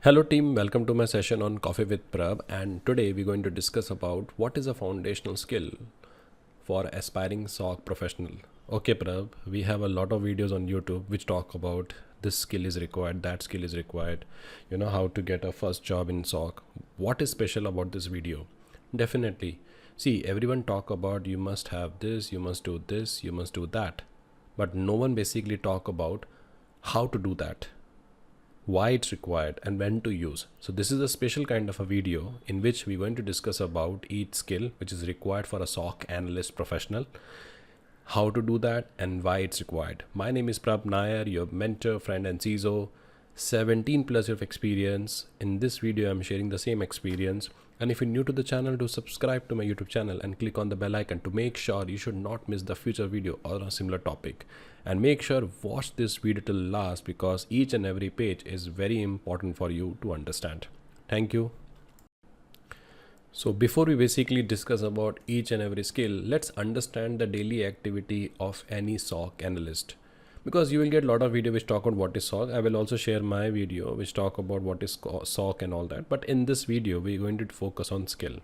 Hello team, welcome to my session on Coffee with Prab, and today we're going to discuss about what is a foundational skill for aspiring SOC professional. Okay Prab, we have a lot of videos on YouTube which talk about this skill is required, that skill is required, how to get a first job in SOC. What is special about this video? Definitely. See, everyone talk about you must have this, you must do this, you must do that. But no one basically talk about how to do that, why it's required, and when to use. So this is a special kind of a video in which we're going to discuss about each skill which is required for a SOC analyst professional, how to do that and why it's required. My name is Prab Nair, your mentor, friend and CISO, 17 plus years of experience. In this video I'm sharing the same experience, and if you're new to the channel, do subscribe to my YouTube channel and click on the bell icon to make sure you should not miss the future video or a similar topic. And make sure watch this video till last because each and every page is very important for you to understand. Thank you. So before we basically discuss about each and every skill, let's understand the daily activity of any SOC analyst. Because you will get a lot of video which talk about what is SOC. I will also share my video which talk about what is SOC and all that. But in this video, we're going to focus on skill.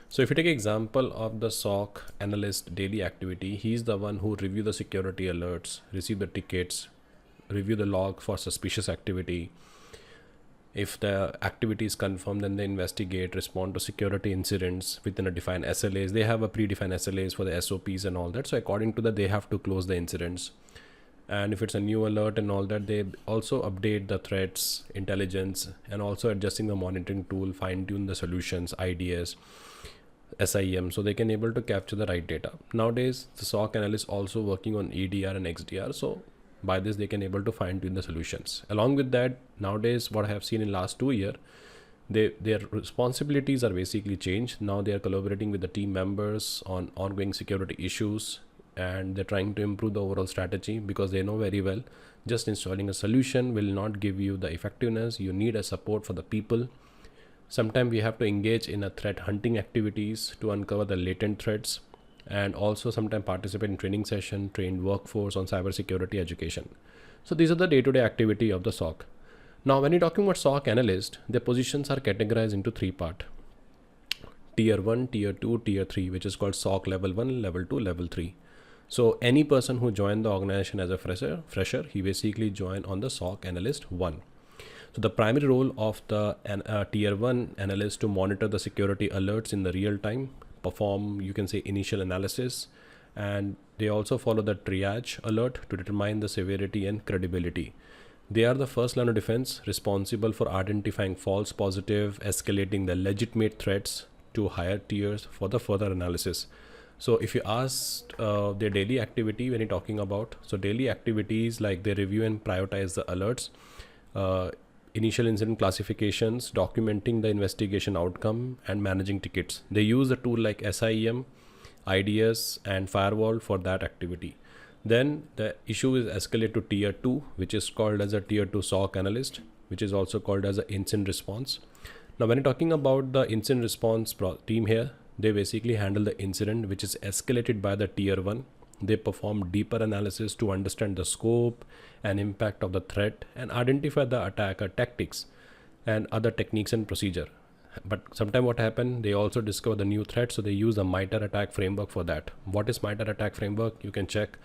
So if you take example of the SOC analyst daily activity, he's the one who review the security alerts, receive the tickets, review the log for suspicious activity. If the activity is confirmed, then they investigate, respond to security incidents within a defined SLAs. They have a predefined SLAs for the SOPs and all that. So according to that, they have to close the incidents. And if it's a new alert and all that, they also update the threats, intelligence, and also adjusting the monitoring tool, fine tune the solutions, IDS, SIEM, so they can able to capture the right data. Nowadays, the SOC analyst also working on EDR and XDR. So by this, they can able to fine tune the solutions. Along with that, nowadays, what I have seen in last 2 years, their responsibilities are basically changed. Now they are collaborating with the team members on ongoing security issues, and they're trying to improve the overall strategy because they know very well just installing a solution will not give you the effectiveness. You need a support for the people. Sometimes we have to engage in a threat hunting activities to uncover the latent threats, and also sometimes participate in training session, train workforce on cybersecurity education. So these are the day-to-day activity of the SOC. Now when you're talking about SOC analyst, their positions are categorized into 3 parts: tier 1, tier 2, tier 3, which is called SOC level 1, level 2, level 3. So any person who joined the organization as a fresher, he basically joined on the SOC analyst 1. So the primary role of the tier 1 analyst to monitor the security alerts in the real time, perform, you can say, initial analysis, and they also follow the triage alert to determine the severity and credibility. They are the first line of defense responsible for identifying false positive, escalating the legitimate threats to higher tiers for the further analysis. So if you ask their daily activity when you're talking about, so daily activities like they review and prioritize the alerts, initial incident classifications, documenting the investigation outcome, and managing tickets. They use a tool like SIEM, IDS, and firewall for that activity. Then the issue is escalated to tier 2, which is called as a tier 2 SOC analyst, which is also called as an incident response. Now when you're talking about the incident response team here, they basically handle the incident which is escalated by the tier 1. They perform deeper analysis to understand the scope and impact of the threat and identify the attacker tactics and other techniques and procedure. But sometimes what happens, they also discover the new threat, so they use the MITRE attack framework for that. What is MITRE attack framework? You can check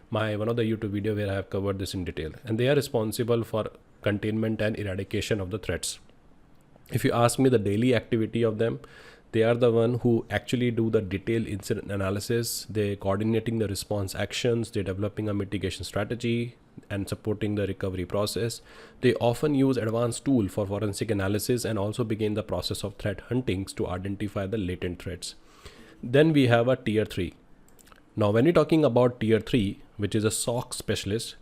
my one of the YouTube video where I have covered this in detail. And they are responsible for containment and eradication of the threats. If you ask me the daily activity of them, they are the one who actually do the detailed incident analysis. They coordinating the response actions, they're developing a mitigation strategy and supporting the recovery process. They often use advanced tool for forensic analysis and also begin the process of threat huntings to identify the latent threats. Then we have a tier 3. Now when you're talking about tier 3, which is a SOC specialist,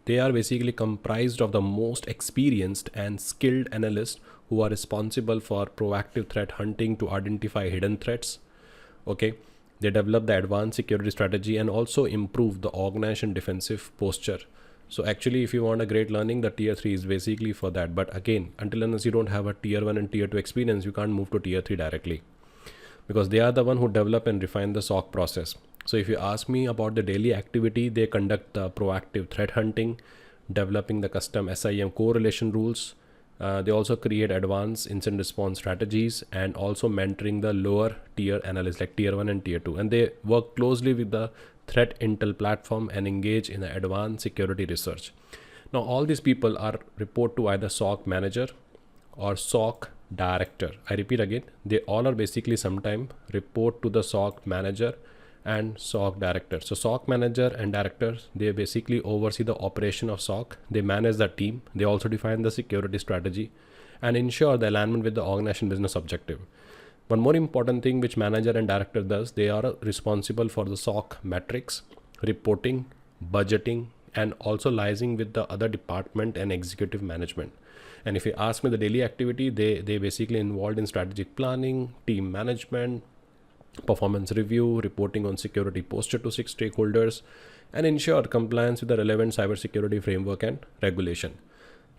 they are basically comprised of the most experienced and skilled analysts who are responsible for proactive threat hunting to identify hidden threats. Okay, they develop the advanced security strategy and also improve the organization defensive posture. So actually, if you want a great learning, the tier 3 is basically for that. But again, until unless you don't have a tier 1 and tier 2 experience, you can't move to tier 3 directly, because they are the one who develop and refine the SOC process. So if you ask me about the daily activity, they conduct the proactive threat hunting, developing the custom SIEM correlation rules, They also create advanced incident response strategies and also mentoring the lower tier analysts like tier 1 and tier 2. And they work closely with the threat intel platform and engage in the advanced security research. Now, all these people are report to either SOC manager or SOC director. I repeat again, they all are basically sometime report to the SOC manager and SOC director. So SOC manager and directors, they basically oversee the operation of SOC. They manage the team. They also define the security strategy and ensure the alignment with the organization business objective. One more important thing which manager and director does, they are responsible for the SOC metrics, reporting, budgeting, and also liaising with the other department and executive management. And if you ask me the daily activity, they basically involved in strategic planning, team management, performance review, reporting on security posture to six stakeholders, and ensure compliance with the relevant cybersecurity framework and regulation.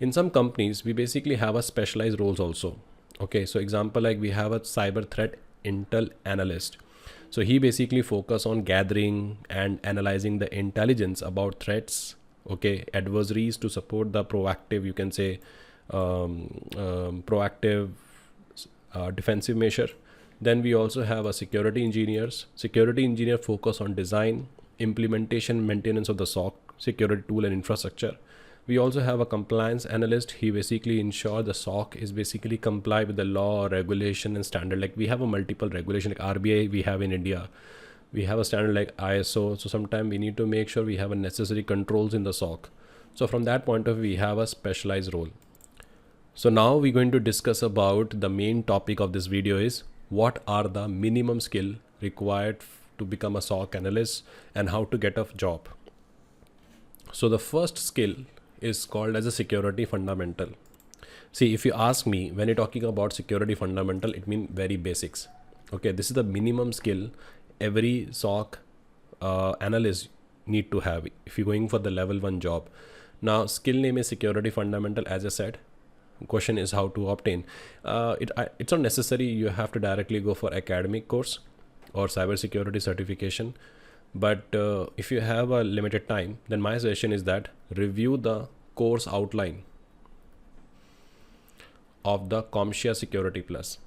In some companies, we basically have a specialized roles also. Okay, so example like we have a cyber threat intel analyst. So he basically focus on gathering and analyzing the intelligence about threats, okay, adversaries to support the proactive, you can say, proactive defensive measure. Then we also have a security engineers. Security engineer focus on design, implementation, maintenance of the SOC security tool and infrastructure. We also have a compliance analyst. He basically ensure the SOC is basically comply with the law, regulation, and standard. Like we have a multiple regulation like RBI we have in India. We have a standard like ISO. So sometimes we need to make sure we have a necessary controls in the SOC. So from that point of view, we have a specialized role. So now we're going to discuss about the main topic of this video is what are the minimum skill required to become a SOC analyst and how to get a job. So the first skill is called as a security fundamental. See, if you ask me, when you're talking about security fundamental, it means very basics. Okay, this is the minimum skill every SOC analyst need to have if you're going for the level 1 job. Now, skill name is security fundamental, as I said. Question is how to obtain. It's not necessary you have to directly go for academic course or cybersecurity certification. But if you have a limited time, then my suggestion is that review the course outline of the CompTIA Security Plus.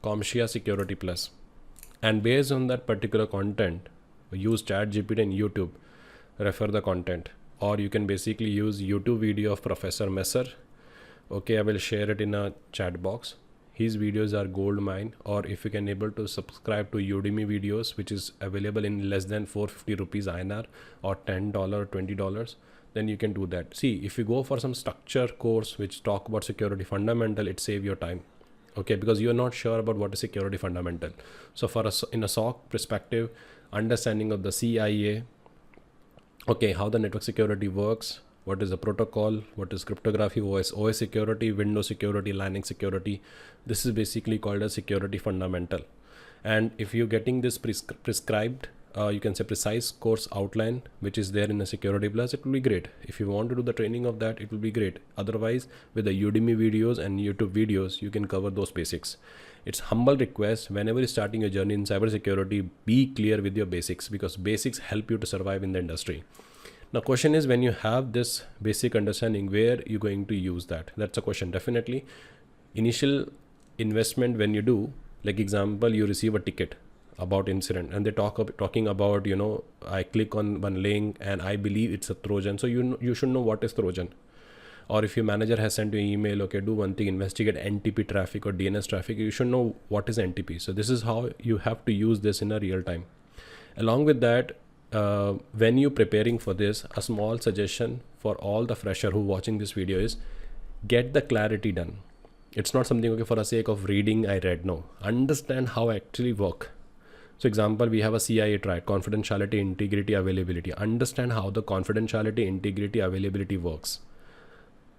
CompTIA Security Plus. And based on that particular content, use ChatGPT and YouTube, refer the content, or you can basically use YouTube video of Professor Messer. Okay, I will share it in a chat box. His videos are gold mine. Or if you can able to subscribe to Udemy videos, which is available in less than 450 rupees INR or $10 $20, then you can do that. See, if you go for some structure course which talk about security fundamental, it save your time. Okay, because you're not sure about what is security fundamental. So for us in a SOC perspective, understanding of the CIA, okay, how the network security works, what is the protocol, what is cryptography, OS security, Windows security, Linux security. This is basically called a security fundamental. And if you're getting this prescribed, you can say precise course outline, which is there in the Security Plus, it will be great. If you want to do the training of that, it will be great. Otherwise, with the Udemy videos and YouTube videos, you can cover those basics. It's humble request, whenever you're starting your journey in cybersecurity, be clear with your basics, because basics help you to survive in the industry. Now, question is, when you have this basic understanding, where you're going to use that? That's a question. Definitely, initial investment when you do, like example, you receive a ticket about incident and they talking about, you know, I click on one link and I believe it's a Trojan. So you should know what is Trojan. Or if your manager has sent you an email, okay, do one thing, investigate NTP traffic or DNS traffic, you should know what is NTP. So this is how you have to use this in a real time. Along with that, when you're preparing for this, a small suggestion for all the fresher who watching this video is get the clarity done. It's not something, okay, for the sake of reading, I read. No, understand how actually work. So example, we have a CIA triad, confidentiality, integrity, availability. Understand how the confidentiality, integrity, availability works.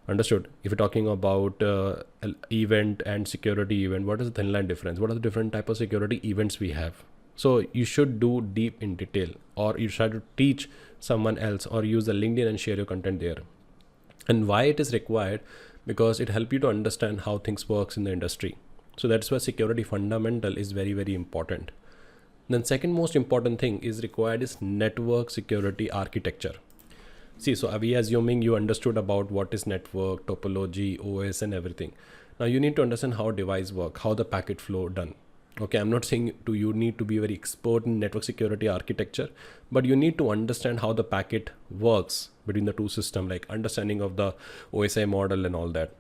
Understood? If you're talking about event and security event, what is the thin line difference? What are the different type of security events we have? So you should do deep in detail, or you try to teach someone else, or use the LinkedIn and share your content there. And why it is required? Because it helps you to understand how things works in the industry. So that's why security fundamental is very, very important. Then second most important thing is required is network security architecture. See, so are we assuming you understood about what is network, topology, OS and everything. Now you need to understand how device work, how the packet flow done. Okay, I'm not saying you need to be very expert in network security architecture, but you need to understand how the packet works between the two systems, like understanding of the OSI model and all that.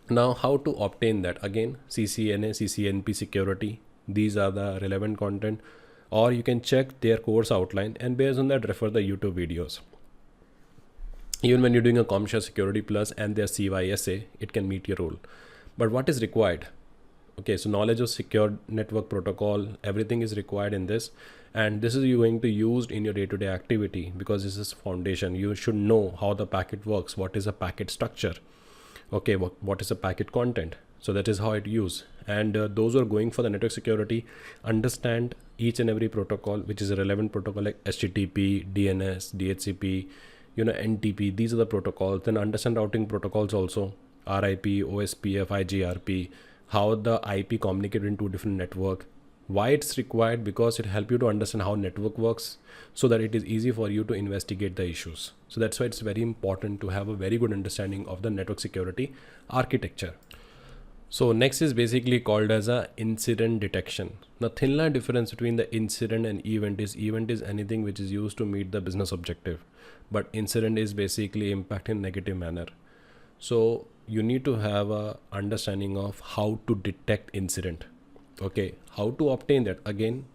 Now, how to obtain that? Again, CCNA, CCNP security. These are the relevant content, or you can check their course outline and based on that refer the YouTube videos. Even when you're doing a CompShare Security Plus and their CYSA, it can meet your role. But what is required? Okay, so knowledge of secure network protocol, everything is required in this. And this is you going to use in your day-to-day activity because this is foundation. You should know how the packet works. What is a packet structure? Okay, what is a packet content? So that is how it use. And those who are going for the network security, understand each and every protocol, which is a relevant protocol like HTTP, DNS, DHCP, NTP. These are the protocols. Then understand routing protocols also, RIP, OSPF, IGRP, how the IP communicate in two different network. Why it's required? Because it helps you to understand how network works so that it is easy for you to investigate the issues. So that's why it's very important to have a very good understanding of the network security architecture. So next is basically called as a incident detection. The thin line difference between the incident and event is anything which is used to meet the business objective, but incident is basically impact in negative manner. So you need to have a understanding of how to detect incident. Okay, how to obtain that? Again,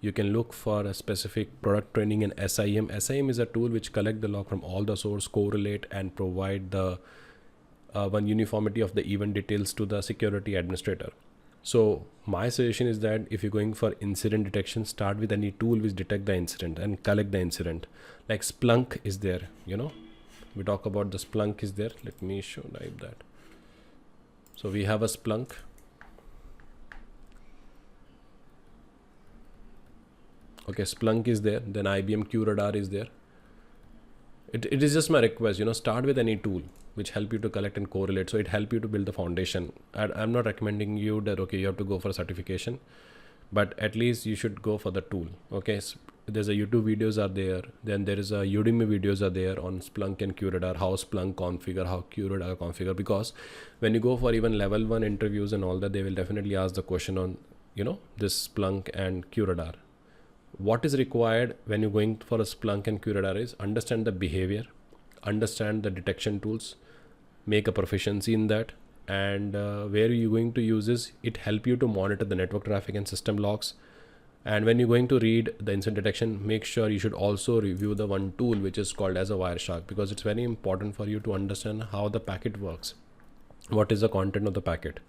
you can look for a specific product training in SIM. SIM is a tool which collect the log from all the source, correlate and provide the one uniformity of the event details to the security administrator. So my suggestion is that if you're going for incident detection, start with any tool which detect the incident and collect the incident. Like Splunk is there, we talk about the Splunk is there. Let me type that. So we have a Splunk. Okay, Splunk is there. Then IBM QRadar is there. It is just my request, start with any tool which help you to collect and correlate. So it help you to build the foundation. I'm not recommending you that, okay, you have to go for a certification, but at least you should go for the tool. Okay, so there's a YouTube videos are there. Then there is a Udemy videos are there on Splunk and QRadar, how Splunk configure, how QRadar configure. Because when you go for even level 1 interviews and all that, they will definitely ask the question on, this Splunk and QRadar. What is required when you're going for a Splunk and QRadar is understand the behavior, understand the detection tools, make a proficiency in that, and where you're going to use is it help you to monitor the network traffic and system logs. And when you're going to read the incident detection, make sure you should also review the one tool which is called as a Wireshark, because it's very important for you to understand how the packet works, what is the content of the packet.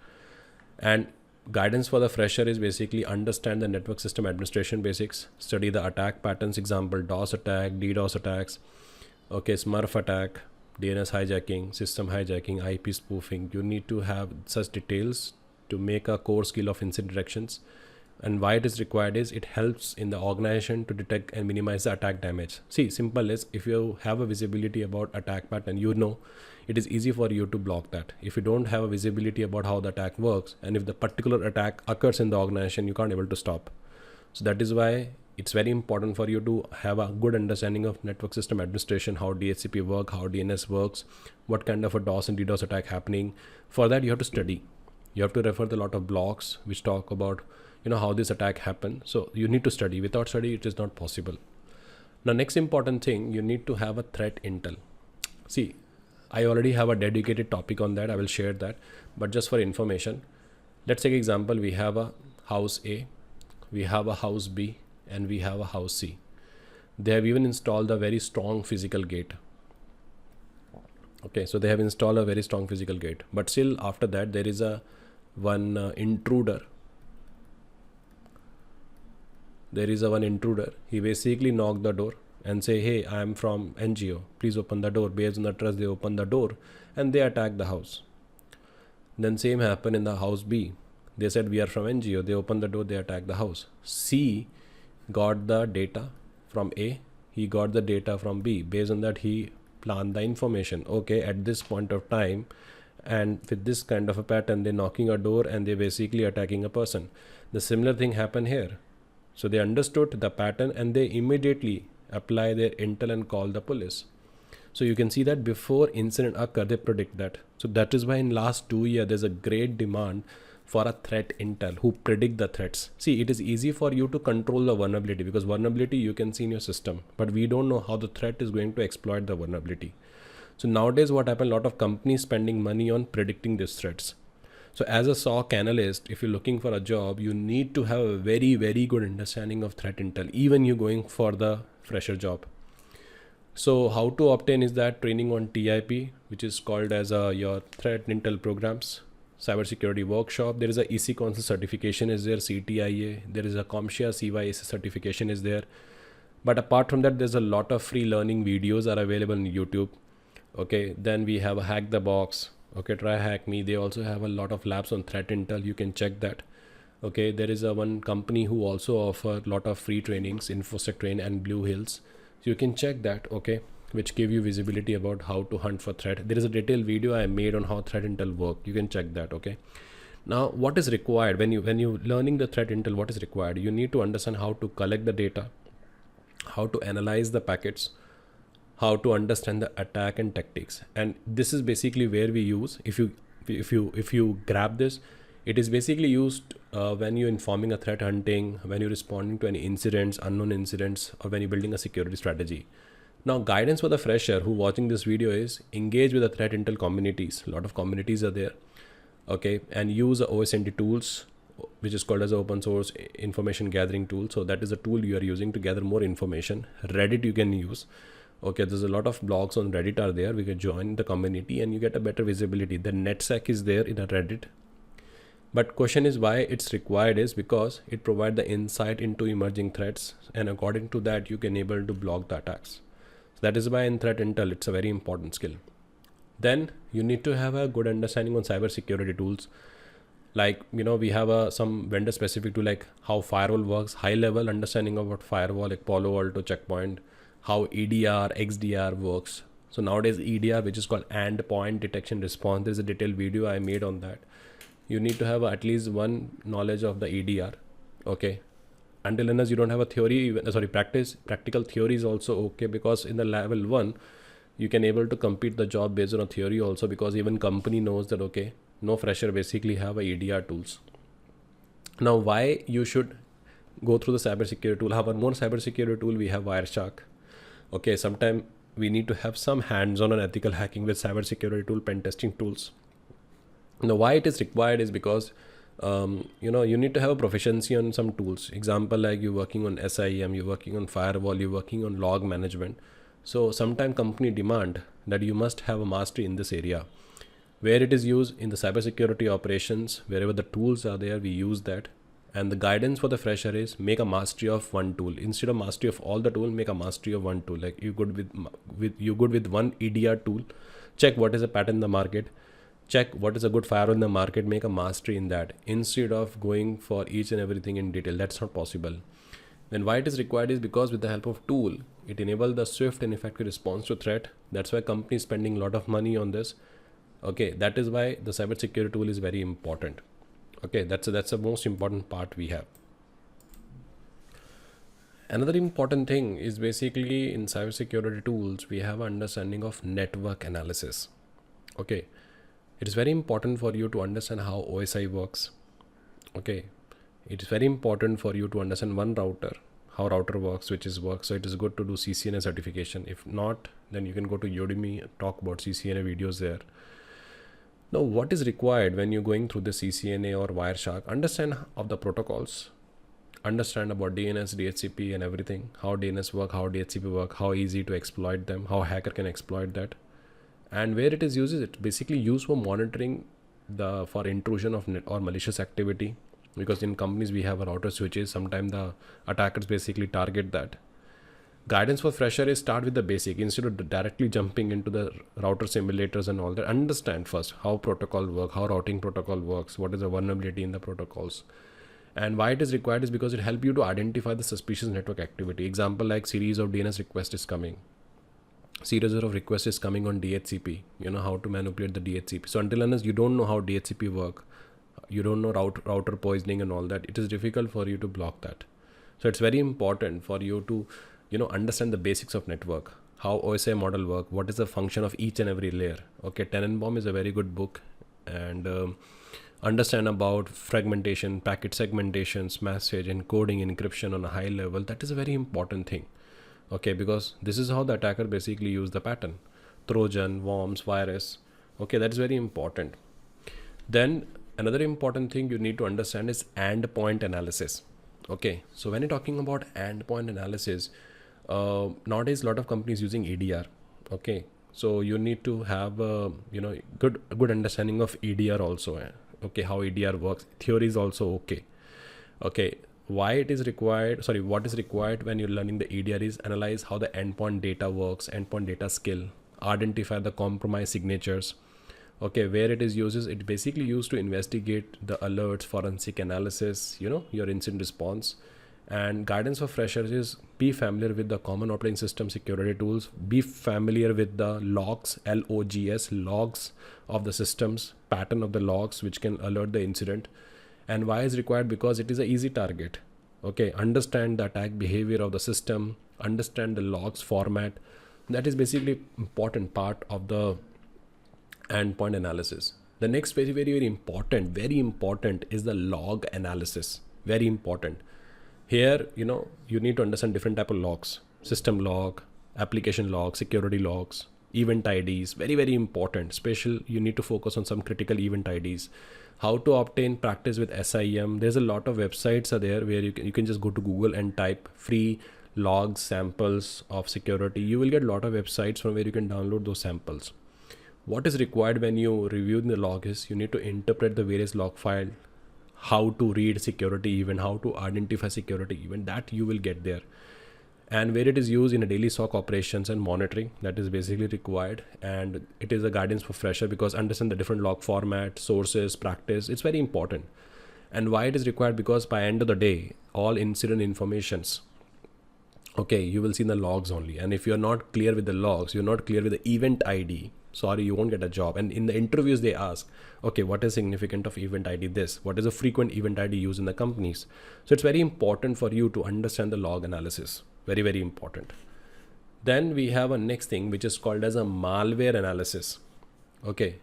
And guidance for the fresher is basically understand the network system administration basics, study the attack patterns, example DOS attack, DDoS attacks, okay, Smurf attack, DNS hijacking, system hijacking, IP spoofing. You need to have such details to make a core skill of incident detections. And why it is required is it helps in the organization to detect and minimize the attack damage. See, simple is if you have a visibility about attack pattern, it is easy for you to block that. If you don't have a visibility about how the attack works, and if the particular attack occurs in the organization, you can't able to stop. So that is why it's very important for you to have a good understanding of network system administration, how DHCP work, how DNS works, what kind of a DOS and DDoS attack happening. For that, you have to study. You have to refer to a lot of blogs which talk about how this attack happened. So you need to study. Without study, it is not possible. Now, next important thing, you need to have a threat intel. See, I already have a dedicated topic on that. I will share that. But just for information, let's take example. We have a house A, we have a house B, and we have a house C. They have even installed a very strong physical gate. Okay, so they have installed a very strong physical gate. But still after that, there is one intruder. There is one intruder. He basically knocked the door and say, hey, I am from NGO. Please open the door. Based on the trust, they open the door and they attack the house. Then same happened in the house B. They said, we are from NGO. They opened the door. They attacked the house. C got the data from A. He got the data from B. Based on that, he planned the information. Okay, at this point of time, and with this kind of a pattern, they're knocking a door and they're basically attacking a person. The similar thing happened here. So they understood the pattern and they immediately apply their intel and call the police. So you can see that before incident occur, they predict that. So that is why in last 2 years, there's a great demand for a threat intel who predict the threats. See, it is easy for you to control the vulnerability because vulnerability you can see in your system, but we don't know how the threat is going to exploit the vulnerability. So nowadays what happens, a lot of companies spending money on predicting these threats. So as a SOC analyst, if you're looking for a job, you need to have a very, very good understanding of threat intel, even you're going for the fresher job. So how to obtain is that training on TIP, which is called as your threat intel programs, cybersecurity workshop. There is a EC Council certification is there, CTIA. There is a CompTIA CYS certification is there. But apart from that, there's a lot of free learning videos are available on YouTube. Okay, then we have a Hack the Box. Okay, try Hack Me. They also have a lot of labs on threat intel. You can check that. Okay, there is a one company who also offer a lot of free trainings, InfoSec Train and Blue Hills. So you can check that. Okay, which give you visibility about how to hunt for threat. There is a detailed video I made on how threat intel work. You can check that. Okay. Now, what is required when you learning the threat intel? What is required? You need to understand how to collect the data, how to analyze the packets, how to understand the attack and tactics. And this is basically where we use, if you grab this, it is basically used when you're informing a threat hunting, when you're responding to any incidents, unknown incidents, or when you're building a security strategy. Now, guidance for the fresher who watching this video is engage with the threat intel communities. A lot of communities are there. Okay, and use the OSNT tools, which is called as open source information gathering tool. So that is a tool you are using to gather more information. Reddit you can use. Okay, there's a lot of blogs on Reddit are there. We can join the community and you get a better visibility. The NetSec is there in a Reddit. But question is why it's required is because it provides the insight into emerging threats, and according to that you can able to block the attacks. So that is why in threat intel it's a very important skill. Then you need to have a good understanding on cybersecurity tools. Like, we have some vendor specific to like how firewall works, high level understanding of what firewall like Palo Alto, Checkpoint, how EDR, XDR works. So nowadays EDR, which is called Endpoint Detection Response, there's a detailed video I made on that. You need to have at least one knowledge of the EDR. Okay. Until unless you don't have a theory, practical theory is also okay, because in the level 1, you can able to compete the job based on a theory also, because even company knows that, okay, no fresher basically have a EDR tools. Now, why you should go through the cybersecurity tool? Have one more cybersecurity tool. We have Wireshark. Okay. Sometimes we need to have some hands-on and ethical hacking with cybersecurity tool, pen testing tools. Now, why it is required is because, you need to have a proficiency on some tools. Example, like you're working on SIEM, you're working on firewall, you're working on log management. So sometimes company demand that you must have a mastery in this area. Where it is used in the cybersecurity operations, wherever the tools are there, we use that. And the guidance for the fresher is make a mastery of one tool. Instead of mastery of all the tool, make a mastery of one tool. Like you good with one EDR tool, check what is the pattern in the market, check what is a good firewall in the market, make a mastery in that, instead of going for each and everything in detail. That's not possible. Then why it is required is because with the help of tool, it enables the swift and effective response to threat. That's why companies spending a lot of money on this. Okay, that is why the cybersecurity tool is very important. Okay, that's the most important part we have. Another important thing is basically in cybersecurity tools, we have an understanding of network analysis. Okay, it is very important for you to understand how OSI works. Okay, it is very important for you to understand one router, how router works, switches work. So it is good to do CCNA certification. If not, then you can go to Udemy, talk about CCNA videos there. Now, what is required when you're going through the CCNA or Wireshark? Understand of the protocols, understand about DNS, DHCP and everything, how DNS work, how DHCP work, how easy to exploit them, how hacker can exploit that. And where it is used, it's basically used for monitoring for intrusion of net or malicious activity, because in companies we have a router switches. Sometimes the attackers basically target that. Guidance for fresher is start with the basic. Instead of directly jumping into the router simulators and all that, understand first how protocol work, how routing protocol works, what is the vulnerability in the protocols. And why it is required is because it helps you to identify the suspicious network activity. Example, like series of DNS request is coming. Series of requests is coming on DHCP. You know how to manipulate the DHCP. So until unless you don't know how DHCP work, you don't know router poisoning and all that, it is difficult for you to block that. So it's very important for you to, understand the basics of network, how OSI model work, what is the function of each and every layer. Okay, Tenenbaum is a very good book, and understand about fragmentation, packet segmentations, message encoding, encryption on a high level. That is a very important thing. Okay, because this is how the attacker basically use the pattern: Trojan, worms, virus. Okay, that is very important. Then another important thing you need to understand is endpoint analysis. Okay, so when you're talking about endpoint analysis, nowadays a lot of companies using EDR. Okay, so you need to have a good understanding of EDR also. Okay, how EDR works. Theory is also okay. Okay, why it is required? Sorry, what is required when you're learning the EDR is analyze how the endpoint data works, endpoint data skill, identify the compromised signatures. Okay, where it is used is it basically used to investigate the alerts, forensic analysis, your incident response. And guidance for freshers is be familiar with the common operating system security tools, be familiar with the logs, LOGS, logs of the systems, pattern of the logs, which can alert the incident. And why is required? Because it is an easy target. Okay, understand the attack behavior of the system, understand the logs format. That is basically important part of the endpoint analysis. The next very important is the log analysis. Very important. Here, you need to understand different type of logs: system log, application log, security logs, event IDs. Very important. Special, you need to focus on some critical event IDs. How to obtain practice with SIM. There's a lot of websites are there where you can just go to Google and type free logs samples of security. You will get a lot of websites from where you can download those samples. What is required when you review the log is you need to interpret the various log file, how to read security event, how to identify security event. That you will get there. And where it is used in a daily SOC operations and monitoring, that is basically required. And it is a guidance for fresher because understand the different log format, sources, practice. It's very important. And why it is required? Because by end of the day, all incident informations, okay, you will see in the logs only. And if you're not clear with the logs, you're not clear with the event ID, sorry, you won't get a job. And in the interviews they ask, okay, what is significant of event ID this? What is a frequent event ID used in the companies? So it's very important for you to understand the log analysis. Very important. Then we have a next thing which is called as a malware analysis. Okay,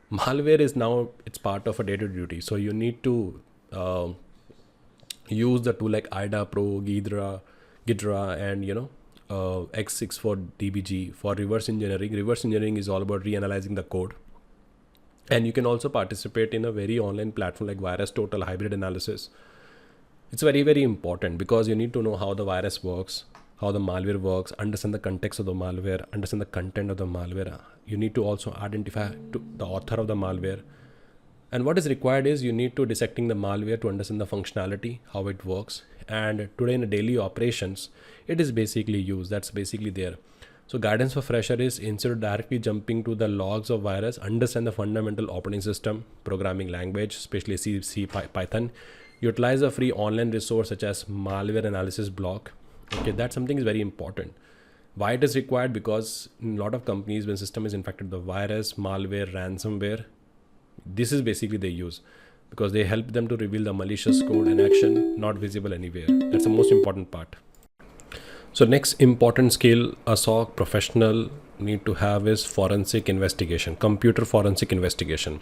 malware is now it's part of a data duty. So you need to use the tool like IDA Pro, Ghidra, and X64DBG for reverse engineering. Reverse engineering is all about reanalyzing the code. And you can also participate in a very online platform like VirusTotal hybrid analysis. It's very important because you need to know how the virus works, how the malware works, understand the context of the malware, understand the content of the malware. You need to also identify the author of the malware. And what is required is you need to dissecting the malware to understand the functionality, how it works. And today in the daily operations, it is basically used. That's basically there. So guidance for fresher is instead of directly jumping to the logs of virus, understand the fundamental operating system, programming language, especially C, Python. Utilize a free online resource such as malware analysis block. Okay, that something is very important. Why it is required? Because in a lot of companies, when system is infected with the virus, malware, ransomware, this is basically they use because they help them to reveal the malicious code and action not visible anywhere. That's the most important part. So next important skill a SOC professional need to have is forensic investigation, computer forensic investigation.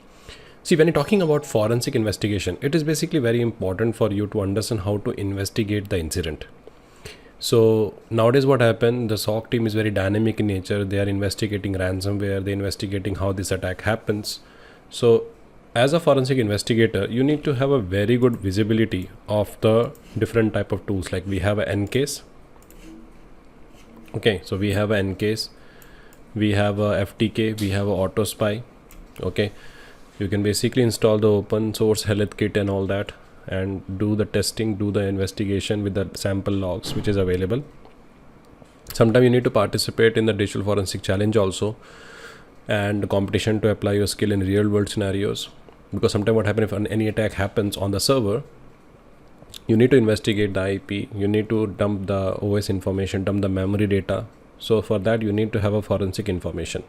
See, when you're talking about forensic investigation, it is basically very important for you to understand how to investigate the incident. So nowadays what happened, the SOC team is very dynamic in nature. They are investigating ransomware, they're investigating how this attack happens. So as a forensic investigator, you need to have a very good visibility of the different type of tools. Like we have a NCase. Okay, so we have a NCase, we have a FTK, we have a AutoSpy. Okay, you can basically install the open source health kit and all that and do the testing, do the investigation with the sample logs which is available. Sometimes you need to participate in the digital forensic challenge also and the competition to apply your skill in real world scenarios. Because sometimes what happens if any attack happens on the server, you need to investigate the IP, you need to dump the OS information, dump the memory data. So for that you need to have a forensic information.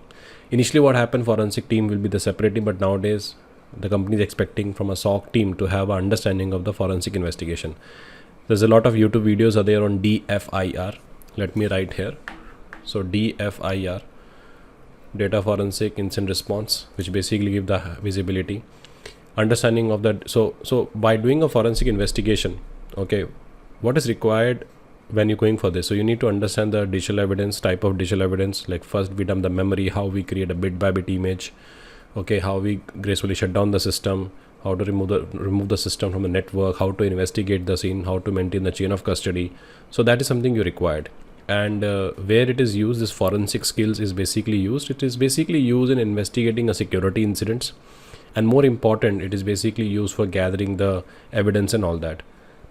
Initially what happened, forensic team will be the separate team, but nowadays the company is expecting from a SOC team to have an understanding of the forensic investigation. There's a lot of YouTube videos are there on DFIR. Let me write here. So DFIR, data forensic incident response, which basically give the visibility, understanding of that. So by doing a forensic investigation, okay, what is required when you're going for this? So you need to understand the digital evidence, type of digital evidence. Like first we dump the memory, how we create a bit by bit image, okay, how we gracefully shut down the system, how to remove the system from the network, how to investigate the scene, how to maintain the chain of custody. So that is something you required. And where it is used, this forensic skills is basically used. It is basically used in investigating a security incidents, and more important, it is basically used for gathering the evidence and all that.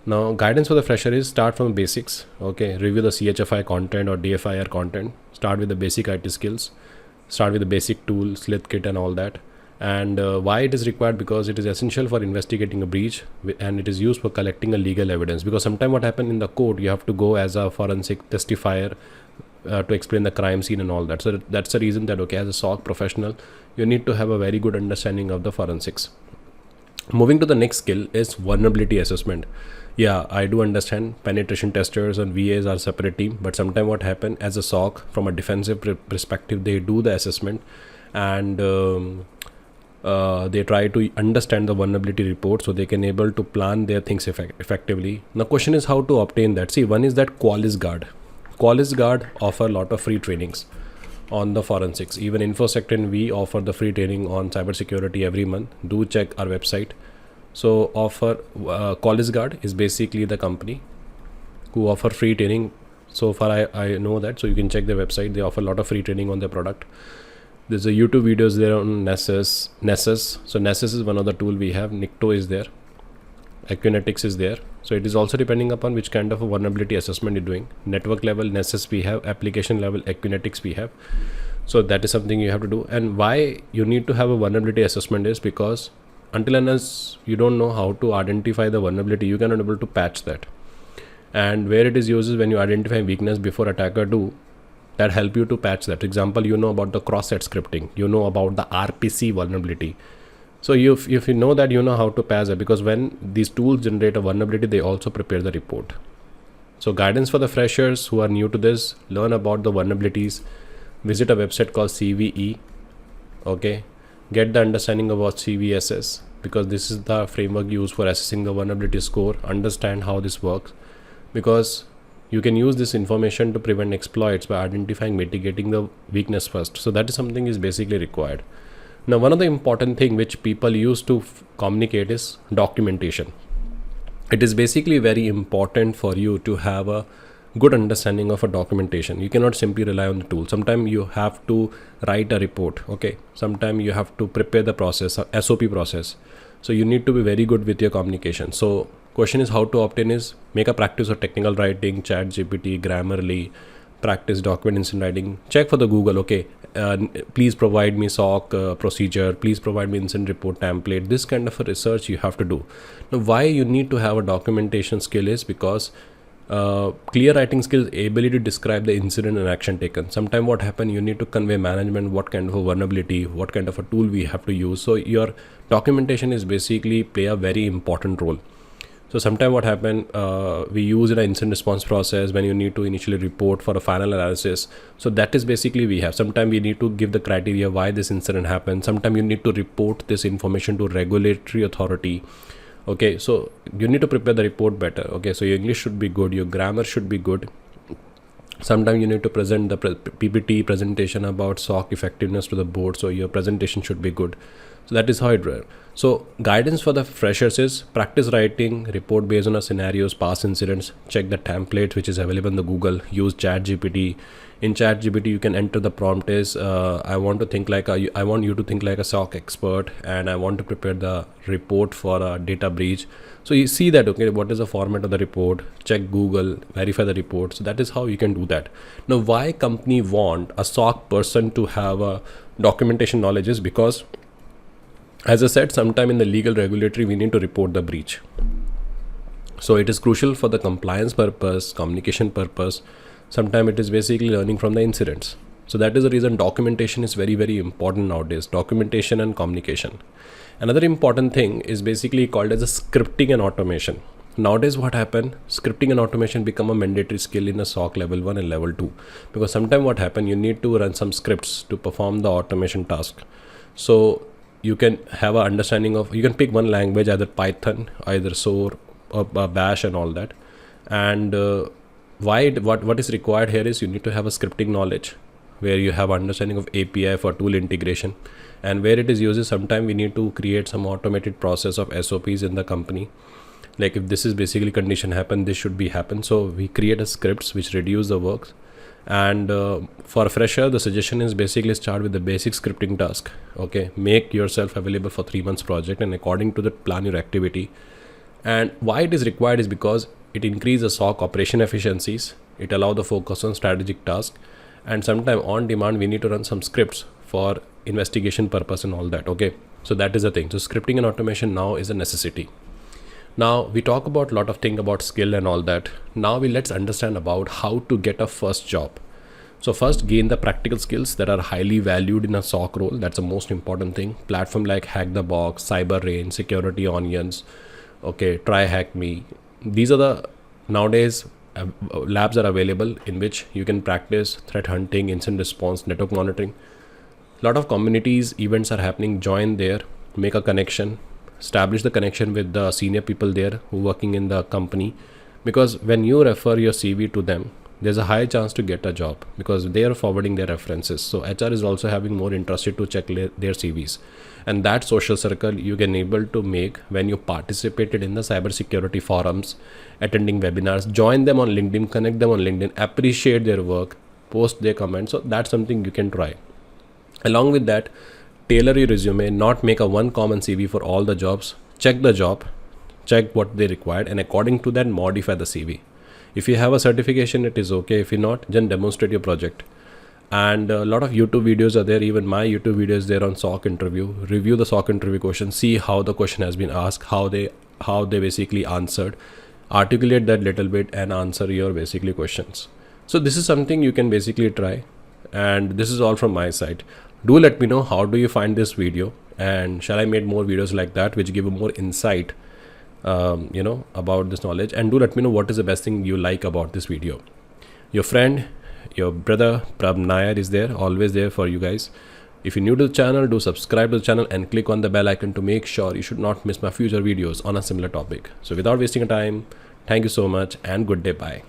Now, guidance for the fresher is start from basics. Okay, review the CHFI content or DFIR content. Start with the basic IT skills. Start with the basic tool, Slith kit, and all that. And why it is required? Because it is essential for investigating a breach, and it is used for collecting a legal evidence. Because sometimes what happens in the court, you have to go as a forensic testifier to explain the crime scene and all that. So that's the reason that, okay, as a SOC professional, you need to have a very good understanding of the forensics. Moving to the next skill is vulnerability assessment. Yeah, I do understand penetration testers and VAs are separate team, but sometimes what happen as a SOC from a defensive perspective, they do the assessment, and they try to understand the vulnerability report so they can able to plan their things effectively. Now question is how to obtain that. See, one is that Qualys Guard. Qualys Guard offer a lot of free trainings on the forensics. Even InfoSec and we offer the free training on cybersecurity every month. Do check our website. So offer Qualys Guard is basically the company who offer free training. So far I know that, so you can check their website. They offer a lot of free training on their product. There's a YouTube videos there on Nessus. So Nessus is one of the tool we have. Nikto is there. Equinetics is there. So it is also depending upon which kind of a vulnerability assessment you're doing. Network level Nessus we have, application level Equinetics we have. So that is something you have to do. And why you need to have a vulnerability assessment is because until and unless you don't know how to identify the vulnerability, you cannot able to patch that. And where it is used is when you identify weakness before attacker do, that help you to patch that. For example, you know about the cross-site scripting, you know about the RPC vulnerability. So if you know that, you know how to patch it, because when these tools generate a vulnerability, they also prepare the report. So guidance for the freshers who are new to this, learn about the vulnerabilities, visit a website called CVE, okay, get the understanding about CVSS, because this is the framework used for assessing the vulnerability score. Understand how this works, because you can use this information to prevent exploits by identifying, mitigating the weakness first. So that is something is basically required. Now, one of the important thing which people use to communicate is documentation. It is basically very important for you to have a good understanding of a documentation. You cannot simply rely on the tool. Sometimes you have to write a report. Okay. Sometimes you have to prepare the process, SOP process. So you need to be very good with your communication. So question is how to obtain is make a practice of technical writing, ChatGPT, Grammarly, practice document incident writing, check for the Google. Okay. Please provide me SOC procedure, please provide me incident report template. This kind of a research you have to do. Now, why you need to have a documentation skill is because clear writing skills, ability to describe the incident and action taken. Sometimes what happen, you need to convey management what kind of a vulnerability, what kind of a tool we have to use. So your documentation is basically play a very important role. So sometimes what happen, we use in an incident response process when you need to initially report for a final analysis. So that is basically we have. Sometimes we need to give the criteria why this incident happened. Sometimes you need to report this information to regulatory authority. Okay, so you need to prepare the report better. Okay, so your English should be good, your grammar should be good. Sometimes you need to present the PPT presentation about SOC effectiveness to the board. So your presentation should be good. So that is how it works. So guidance for the freshers is practice writing report based on a scenarios, past incidents, check the templates which is available in the Google, use ChatGPT. In ChatGPT, you can enter the prompt is, I want you to think like a SOC expert, and I want to prepare the report for a data breach. So you see that, okay, what is the format of the report, check Google, verify the report. So that is how you can do that. Now, why company want a SOC person to have a documentation knowledge is because, as I said, sometime in the legal regulatory, we need to report the breach. So it is crucial for the compliance purpose, communication purpose. Sometimes it is basically learning from the incidents. So that is the reason documentation is very, very important nowadays. Documentation and communication. Another important thing is basically called as a scripting and automation. nowadays what happened, scripting and automation become a mandatory skill in a SOC level 1 and level 2, because sometimes what happened, you need to run some scripts to perform the automation task. So you can have an understanding of, you can pick one language, either Python, either SOAR or Bash and all that. And what is required here is you need to have a scripting knowledge, where you have understanding of API for tool integration, and where it is used, sometimes we need to create some automated process of SOPs in the company. Like if this is basically condition happen, this should be happen. So we create a scripts which reduce the work. And for a fresher, the suggestion is basically start with the basic scripting task. Okay, make yourself available for 3 months project, and according to that plan your activity. And why it is required is because it increases SOC operation efficiencies. It allows the focus on strategic tasks, and sometime on demand we need to run some scripts for investigation purpose and all that. Okay, so that is the thing. So scripting and automation now is a necessity. Now we talk about a lot of things about skill and all that. Now let's understand about how to get a first job. So first, gain the practical skills that are highly valued in a SOC role. That's the most important thing. Platform like Hack the Box, Cyber Range, Security Onions, okay, Try Hack Me. These are the nowadays labs are available in which you can practice threat hunting, incident response, network monitoring. A lot of communities events are happening. Join there, make a connection, establish the connection with the senior people there who working in the company, because when you refer your CV to them, there's a high chance to get a job because they are forwarding their references. So HR is also having more interested to check their CVs, and that social circle you can able to make when you participated in the cybersecurity forums, attending webinars, join them on LinkedIn, connect them on LinkedIn, appreciate their work, post their comments. So that's something you can try. Along with that, tailor your resume, not make a one common CV for all the jobs. Check the job, check what they required, and according to that modify the CV. If you have a certification, it is okay. If you not, then demonstrate your project. And a lot of YouTube videos are there. Even my YouTube video is there on SOC interview. Review the SOC interview question, see how the question has been asked, how they basically answered, articulate that little bit and answer your basically questions. So this is something you can basically try. And this is all from my side. Do let me know how do you find this video, and shall I make more videos like that which give you more insight about this knowledge. And do let me know what is the best thing you like about this video. Your friend, your brother Prab Nair is there, always there for you guys. If you're new to the channel, do subscribe to the channel and click on the bell icon to make sure you should not miss my future videos on a similar topic. So without wasting time, thank you so much and good day. Bye.